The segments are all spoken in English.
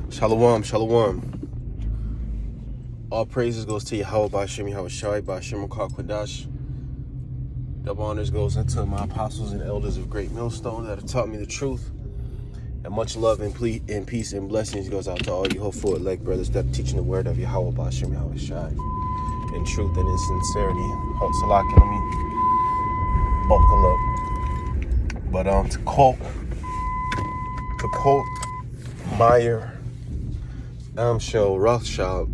Shalom, shalom. All praises goes to Yahweh Ba'Shem, Yahweh Shai, Ba'Shem Makar Kwadash. Double honors goes into my apostles and elders of Great Millstone that have taught me the truth. And much love and peace and blessings goes out to all you hopeful elect brothers that are teaching the word of Yahweh Ba'Shem, Yahweh Shai, in truth and in sincerity. Salaki, let me buckle up. But to quote Meyer Amschel Rothschild,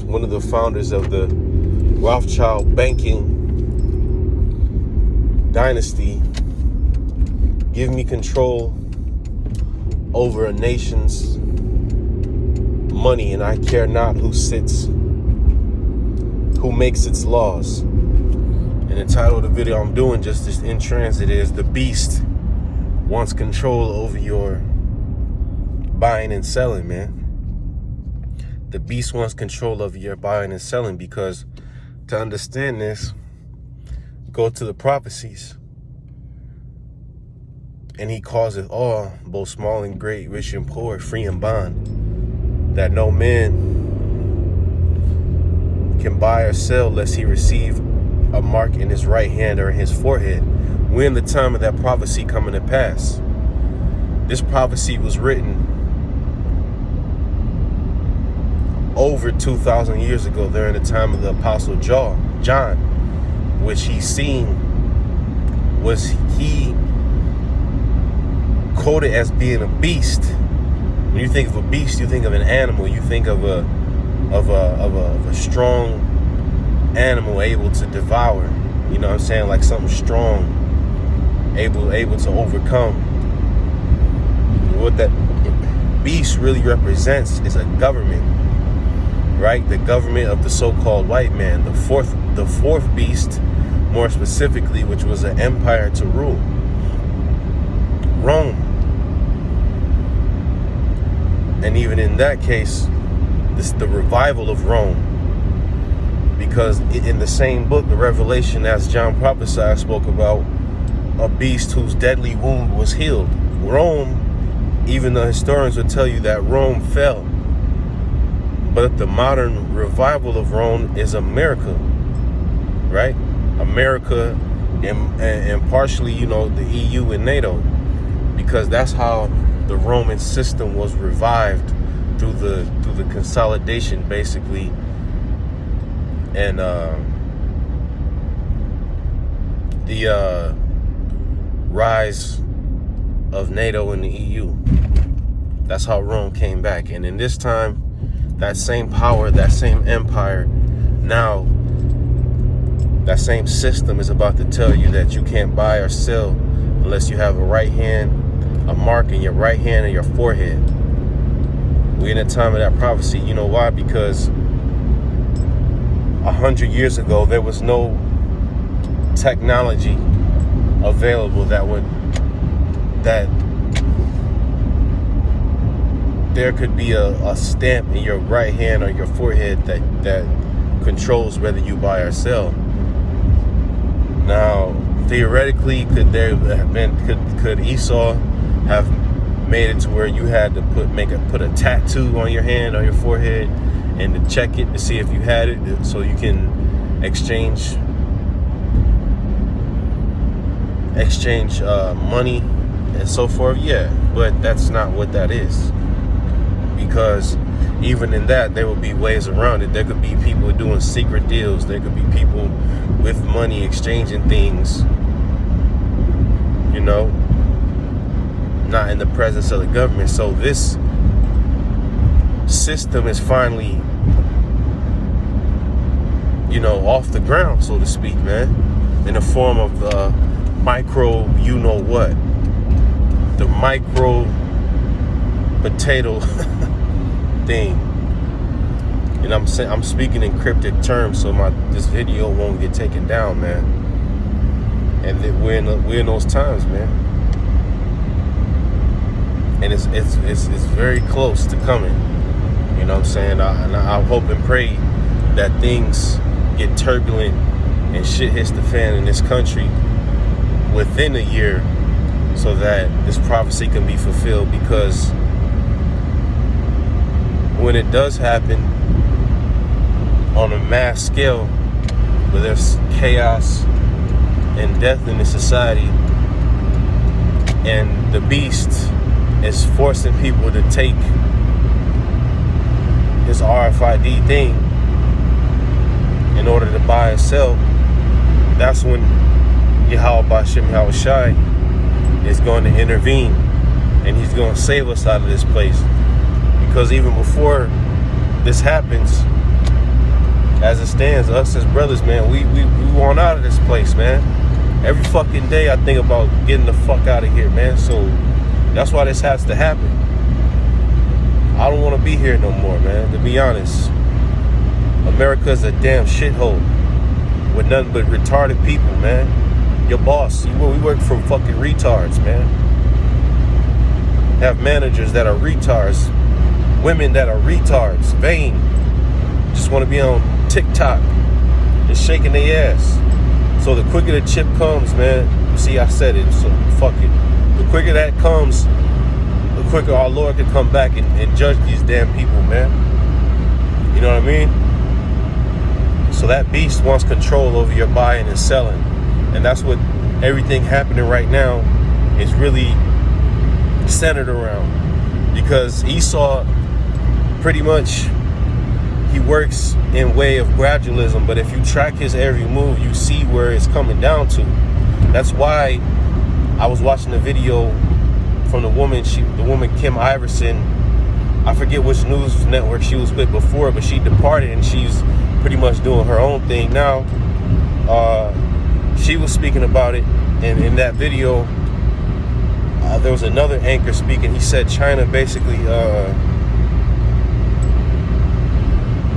one of the founders of the Rothschild banking dynasty, give me control over a nation's money, and I care not who makes its laws. And the title of the video I'm doing just in transit is "The Beast Wants Control Over Your Buying and Selling," man. The beast wants control over your buying and selling, because to understand this, go to the prophecies. And he causeth all, both small and great, rich and poor, free and bond, that no man can buy or sell lest he receive a mark in his right hand or in his forehead. We're in the time of that prophecy coming to pass. This prophecy was written over 2,000 years ago, during the time of the Apostle John, which he quoted as being a beast. When you think of a beast, you think of an animal. You think of a strong animal able to devour. You know what I'm saying? Like something strong, able to overcome. What that beast really represents is a government. Right? The government of the so-called white man, the fourth beast, more specifically, which was an empire to rule. Rome. And even in that case, this the revival of Rome. Because in the same book, the Revelation, as John prophesied, spoke about a beast whose deadly wound was healed. Rome, even the historians would tell you that Rome fell. But the modern revival of Rome is America, right? America and partially, the EU and NATO, because that's how the Roman system was revived through the consolidation, basically, and the rise of NATO and the EU. That's how Rome came back, and in this time, that same power, that same empire, now that same system is about to tell you that you can't buy or sell unless you have a mark in your right hand and your forehead. We're in the time of that prophecy. You know why? Because 100 years ago, there was no technology available that there could be a stamp in your right hand or your forehead that controls whether you buy or sell. Now, theoretically, could Esau have made it to where you had to put a tattoo on your hand or your forehead and to check it to see if you had it, so you can exchange money and so forth? Yeah, but that's not what that is. Because even in that, there will be ways around it. There could be people doing secret deals. There could be people with money exchanging things, not in the presence of the government. So this system is finally, off the ground, so to speak, man, in the form of the micro, the micro potato thing. And I'm speaking in cryptic terms, so this video won't get taken down, man. And we're in those times, man. And it's very close to coming. You know what I'm saying? I hope and pray that things get turbulent and shit hits the fan in this country within a year, so that this prophecy can be fulfilled. Because when it does happen on a mass scale, where there's chaos and death in the society, and the beast is forcing people to take his RFID thing in order to buy and sell, that's when Yahweh Bashem Yahushai is going to intervene, and he's going to save us out of this place. Because even before this happens, as it stands, us as brothers, man, we want out of this place, man. Every fucking day I think about getting the fuck out of here, man. So that's why this has to happen. I don't want to be here no more, man, to be honest. America's a damn shithole with nothing but retarded people, man. Your boss, we work for fucking retards, man. Have managers that are retards, women that are retards, vain, just want to be on TikTok and shaking their ass. So the quicker the chip comes, man, see, I said it, so fuck it. The quicker that comes, the quicker our Lord can come back and judge these damn people, man. You know what I mean? So that beast wants control over your buying and selling. And that's what everything happening right now is really centered around. Because Esau, pretty much, he works in way of gradualism. But if you track his every move, you see where it's coming down to. That's why I was watching the video from the woman Kim Iverson. I forget which news network she was with before, but she departed and she's pretty much doing her own thing now. She was speaking about it, and in that video, there was another anchor speaking. He said China basically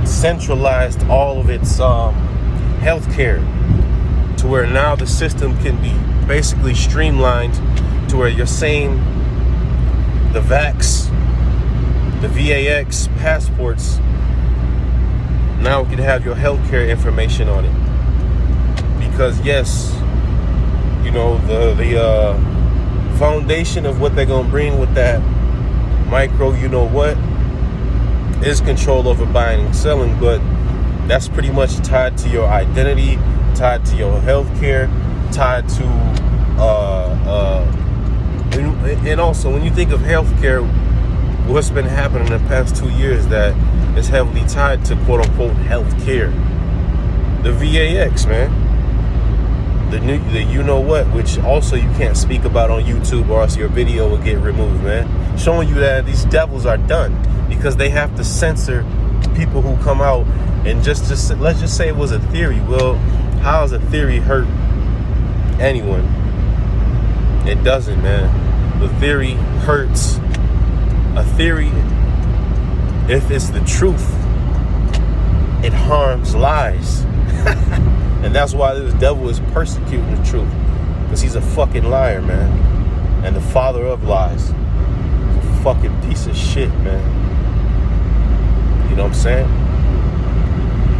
centralized all of its healthcare to where now the system can be basically streamlined to where you're saying the VAX, the VAX passports, now can have your healthcare information on it. Because yes, you know, the foundation of what they're gonna bring with that micro, you know what, is control over buying and selling, but that's pretty much tied to your identity, tied to your healthcare, tied to and also when you think of healthcare, what's been happening in the past 2 years that is heavily tied to quote unquote healthcare? The VAX, man. The you know what, which also you can't speak about on YouTube or else your video will get removed, man. Showing you that these devils are done because they have to censor people who come out and just let's just say it was a theory. Well, how does a theory hurt anyone? It doesn't, man. The theory hurts. A theory, if it's the truth, it harms lies. And that's why this devil is persecuting the truth. Because he's a fucking liar, man. And the father of lies. He's a fucking piece of shit, man. You know what I'm saying?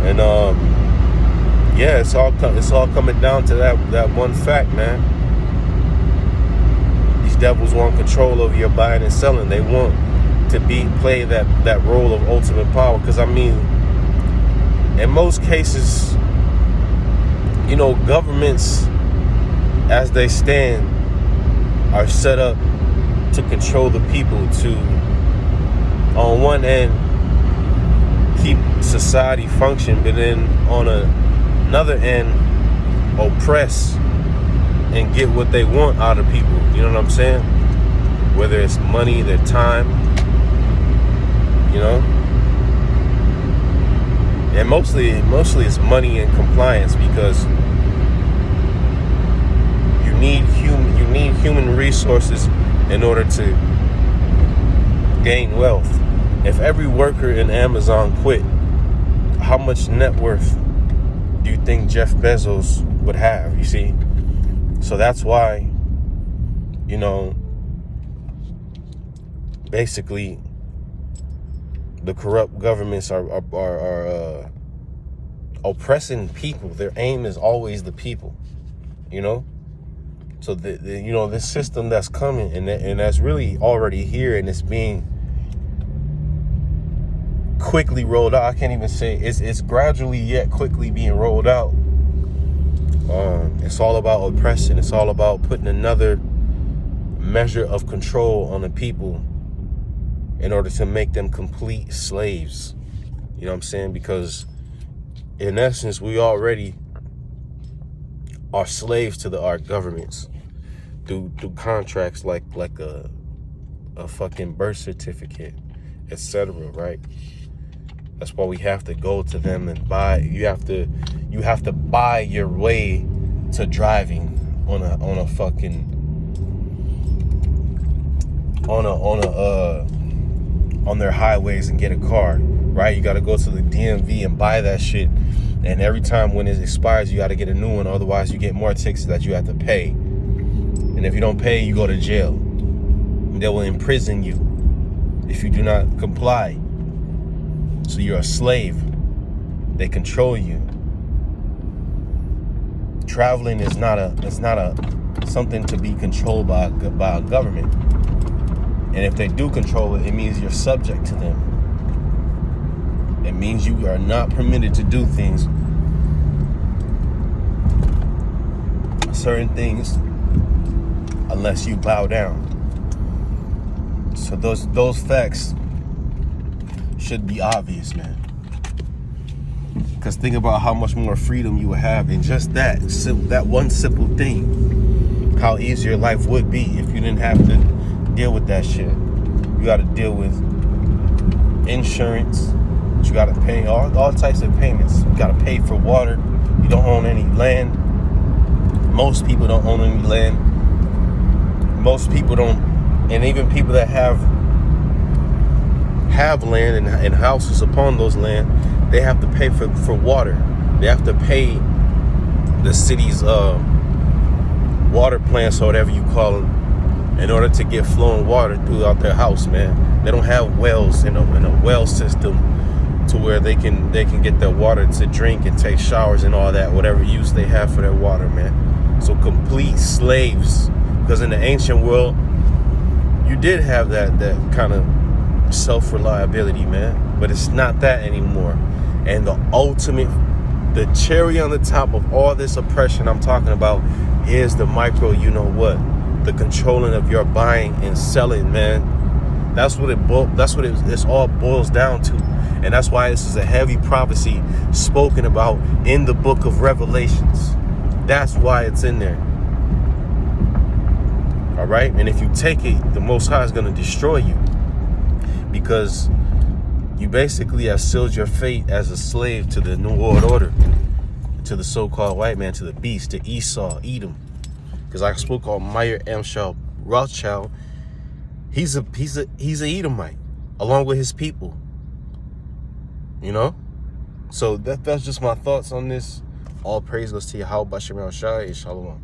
And yeah, it's all coming down to that one fact, man. These devils want control over your buying and selling. They want to play that role of ultimate power. Because I mean, in most cases, you know, governments as they stand are set up to control the people, to on one end keep society function, but then on another end oppress and get what they want out of people. You know what I'm saying? Whether it's money, their time, you know. And mostly it's money and compliance, because you need human resources in order to gain wealth. If every worker in Amazon quit, how much net worth do you think Jeff Bezos would have? You see? So that's why, you know, basically the corrupt governments are oppressing people. Their aim is always the people, you know. So you know, this system that's coming and that's really already here, and it's being quickly rolled out. I can't even say it's gradually yet quickly being rolled out. It's all about oppression. It's all about putting another measure of control on the people in order to make them complete slaves. You know what I'm saying? Because in essence, we already are slaves to our governments through contracts like a fucking birth certificate, etc. Right? That's why we have to go to them and buy. You have to buy your way to driving on their highways and get a car, right? You got to go to the DMV and buy that shit, and every time when it expires, you got to get a new one. Otherwise, you get more tickets that you have to pay, and if you don't pay, you go to jail. They will imprison you if you do not comply. So you're a slave. They control you. Traveling is not something to be controlled by a government. And if they do control it, it means you're subject to them. It means you are not permitted to do certain things unless you bow down. So those facts should be obvious, man. Because think about how much more freedom you would have in just that one simple thing. How easy your life would be if you didn't have to deal with that shit. You got to deal with insurance. You got to pay all types of payments. You got to pay for water. You don't own any land. Most people don't own any land. Most people don't, and even people that have land and houses upon those land, they have to pay for water. They have to pay the city's water plants or whatever you call them in order to get flowing water throughout their house, man. They don't have wells in a well system to where they can get their water to drink and take showers and all that, whatever use they have for their water, man. So complete slaves. Because in the ancient world, you did have that kind of self-reliability, man. But it's not that anymore. And the cherry on the top of all this oppression I'm talking about is the micro, you know what? The controlling of your buying and selling, man. That's what it's all boils down to. And that's why this is a heavy prophecy spoken about in the book of Revelations. That's why it's in there. All right? And if you take it, the Most High is going to destroy you. Because you basically have sealed your fate as a slave to the New World Order. To the so-called white man, to the beast, to Esau, Edom. Because I spoke on Meyer Amschel Rothschild. He's a Edomite, along with his people. You know? So that's just my thoughts on this. All praise goes to Yahweh Bashem El Shai. Shalom.